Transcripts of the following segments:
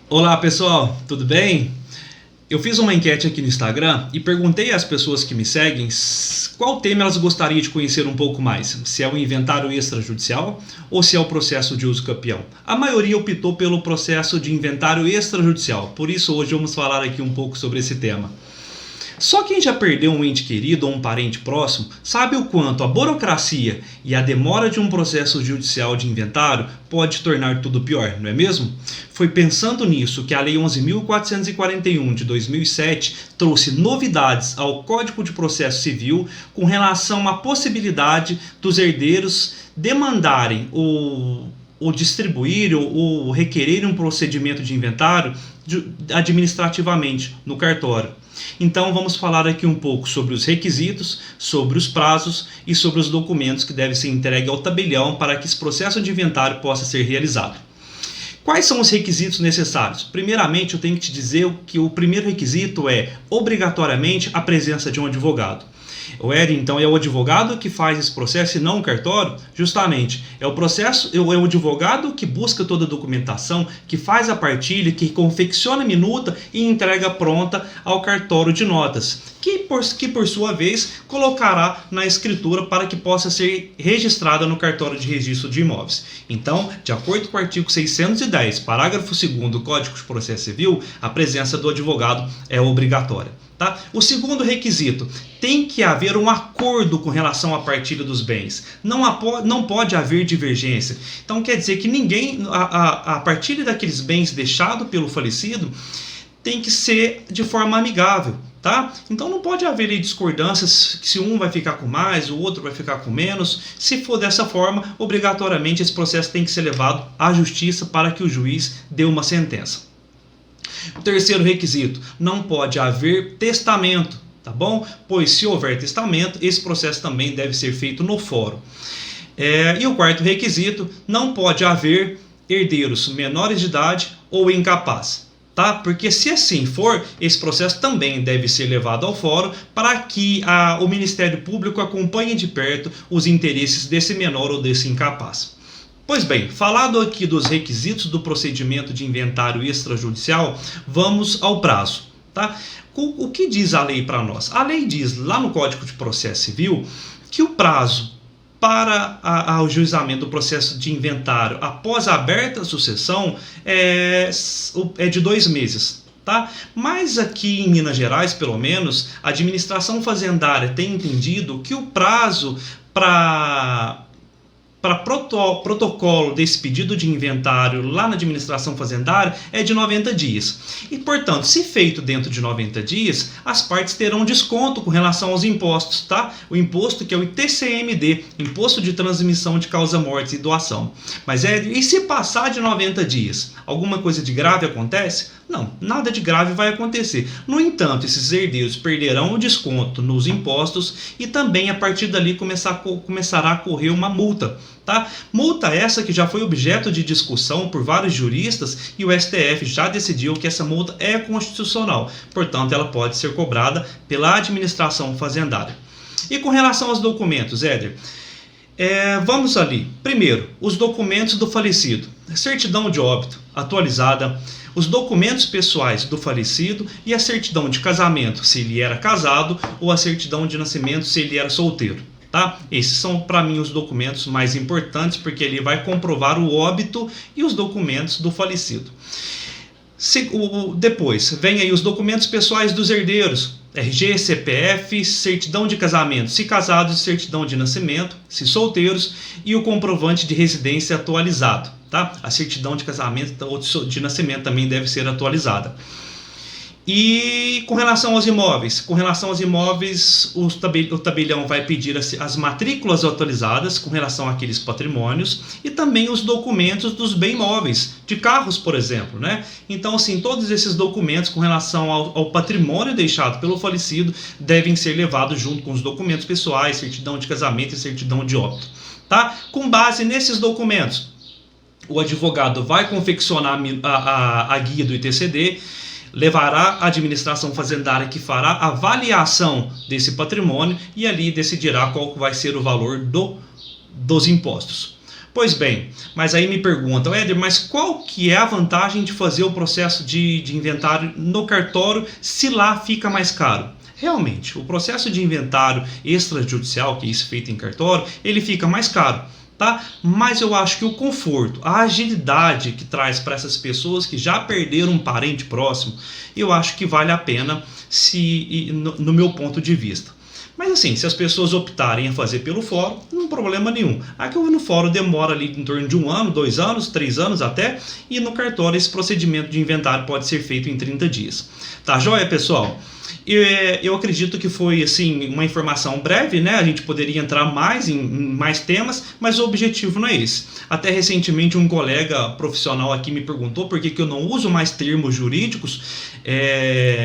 Olá pessoal, tudo bem? Eu fiz uma enquete aqui no Instagram e perguntei às pessoas que me seguem qual tema elas gostariam de conhecer um pouco mais, se é o inventário extrajudicial ou se é o processo de uso campeão. A maioria optou pelo processo de inventário extrajudicial, por isso hoje vamos falar aqui um pouco sobre esse tema. Só quem já perdeu um ente querido ou um parente próximo sabe o quanto a burocracia e a demora de um processo judicial de inventário pode tornar tudo pior, não é mesmo? Foi pensando nisso que a Lei 11.441 de 2007 trouxe novidades ao Código de Processo Civil com relação à possibilidade dos herdeiros demandarem ou distribuir ou requerer um procedimento de inventário administrativamente no cartório. Então vamos falar aqui um pouco sobre os requisitos, sobre os prazos e sobre os documentos que devem ser entregues ao tabelião para que esse processo de inventário possa ser realizado. Quais são os requisitos necessários? Primeiramente, eu tenho que te dizer que o primeiro requisito é obrigatoriamente a presença de um advogado. Então é o advogado que faz esse processo e não o cartório? Justamente, é o advogado que busca toda a documentação, que faz a partilha, que confecciona a minuta e entrega pronta ao cartório de notas, que por sua vez colocará na escritura para que possa ser registrada no cartório de registro de imóveis. Então, de acordo com o artigo 610, parágrafo 2º do Código de Processo Civil, a presença do advogado é obrigatória. Tá? O segundo requisito, tem que haver um acordo com relação à partilha dos bens. Não pode haver divergência. Então quer dizer que a partilha daqueles bens deixados pelo falecido tem que ser de forma amigável. Tá? Então não pode haver discordâncias se um vai ficar com mais, o outro vai ficar com menos. Se for dessa forma, obrigatoriamente esse processo tem que ser levado à justiça para que o juiz dê uma sentença. O terceiro requisito, não pode haver testamento, tá bom? Pois se houver testamento, esse processo também deve ser feito no fórum. E o quarto requisito, não pode haver herdeiros menores de idade ou incapazes. Tá? Porque se assim for, esse processo também deve ser levado ao fórum para que o Ministério Público acompanhe de perto os interesses desse menor ou desse incapaz. Pois bem, falado aqui dos requisitos do procedimento de inventário extrajudicial, vamos ao prazo. Tá? O que diz a lei para nós? A lei diz lá no Código de Processo Civil que o prazo para o juizamento do processo de inventário após a aberta sucessão é de 2 meses. Tá? Mas aqui em Minas Gerais, pelo menos, a administração fazendária tem entendido que o prazo para protocolo desse pedido de inventário lá na administração fazendária é de 90 dias. E, portanto, se feito dentro de 90 dias, as partes terão desconto com relação aos impostos, tá? O imposto que é o ITCMD, Imposto de Transmissão de Causa-Mortes e Doação. Mas e se passar de 90 dias? Alguma coisa de grave acontece? Não, nada de grave vai acontecer. No entanto, esses herdeiros perderão o desconto nos impostos e também a partir dali começará a correr uma multa. Tá? Multa essa que já foi objeto de discussão por vários juristas e o STF já decidiu que essa multa é constitucional. Portanto, ela pode ser cobrada pela administração fazendária. E com relação aos documentos, Éder? Vamos ali. Primeiro, os documentos do falecido. Certidão de óbito atualizada, os documentos pessoais do falecido e a certidão de casamento, se ele era casado, ou a certidão de nascimento, se ele era solteiro. Tá? Esses são, para mim, os documentos mais importantes, porque ele vai comprovar o óbito e os documentos do falecido. Depois, vem aí os documentos pessoais dos herdeiros. RG, CPF, certidão de casamento, se casados, certidão de nascimento, se solteiros, e o comprovante de residência atualizado. Tá? A certidão de casamento ou de nascimento também deve ser atualizada. E com relação aos imóveis? O tabelião vai pedir as matrículas atualizadas com relação àqueles patrimônios e também os documentos dos bens móveis, de carros, por exemplo. Né? Então, assim, todos esses documentos com relação ao patrimônio deixado pelo falecido devem ser levados junto com os documentos pessoais, certidão de casamento e certidão de óbito. Tá? Com base nesses documentos, o advogado vai confeccionar a guia do ITCD, levará à administração fazendária que fará a avaliação desse patrimônio e ali decidirá qual vai ser o valor dos impostos. Pois bem, mas aí me perguntam, Éder, mas qual que é a vantagem de fazer o processo de inventário no cartório se lá fica mais caro? Realmente, o processo de inventário extrajudicial, que é isso feito em cartório, ele fica mais caro. Tá? Mas eu acho que o conforto, a agilidade que traz para essas pessoas que já perderam um parente próximo, eu acho que vale a pena no meu ponto de vista. Mas assim, se as pessoas optarem a fazer pelo fórum, não problema nenhum. Aqui no fórum demora ali em torno de 1 ano, 2 anos, 3 anos até, e no cartório esse procedimento de inventário pode ser feito em 30 dias. Tá joia, pessoal? Eu acredito que foi assim uma informação breve, né? A gente poderia entrar mais em mais temas, mas o objetivo não é esse. Até recentemente um colega profissional aqui me perguntou por que eu não uso mais termos jurídicos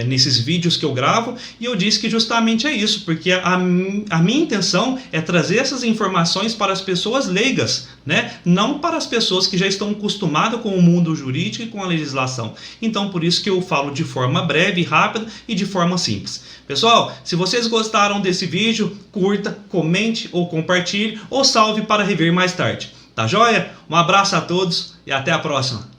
nesses vídeos que eu gravo, e eu disse que justamente é isso, porque a minha intenção é trazer essas informações para as pessoas leigas, né? Não para as pessoas que já estão acostumadas com o mundo jurídico e com a legislação. Então por isso que eu falo de forma breve, rápida e de forma simples. Pessoal, se vocês gostaram desse vídeo, curta, comente ou compartilhe ou salve para rever mais tarde. Tá joia? Um abraço a todos e até a próxima.